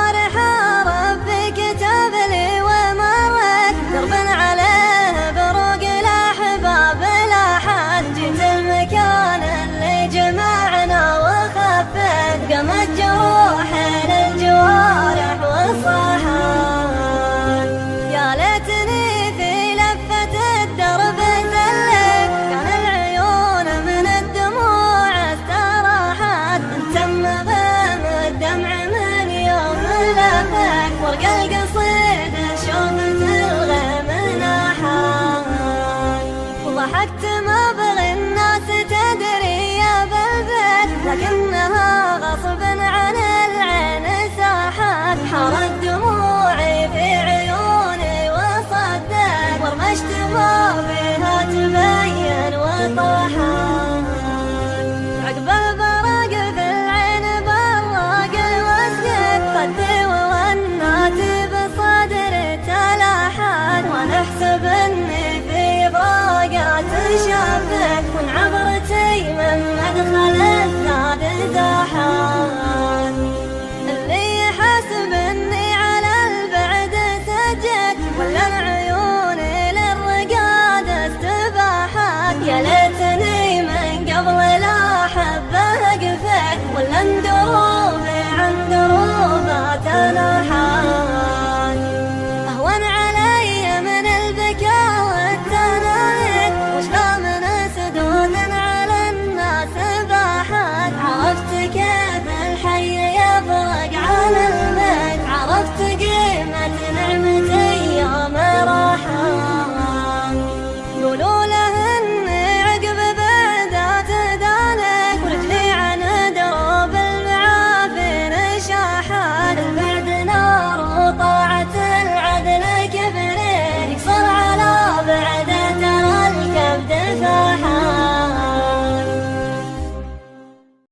فرحة ربي كتب لي ومرت درب عليه بروق الأحباب الأحد. جيت المكان اللي جمعنا وخفت قامت جروح للجوارح والصحات. يا ليتني في لفة الدرب سلك كان العيون من الدموع استراحت. تم غيم الدمع من يوم لفك ورق القصيد شوفت الغيم نحات. وضحكت ما بغي الناس تدري يا بالبيت لكنها غصب عن العين ساحت.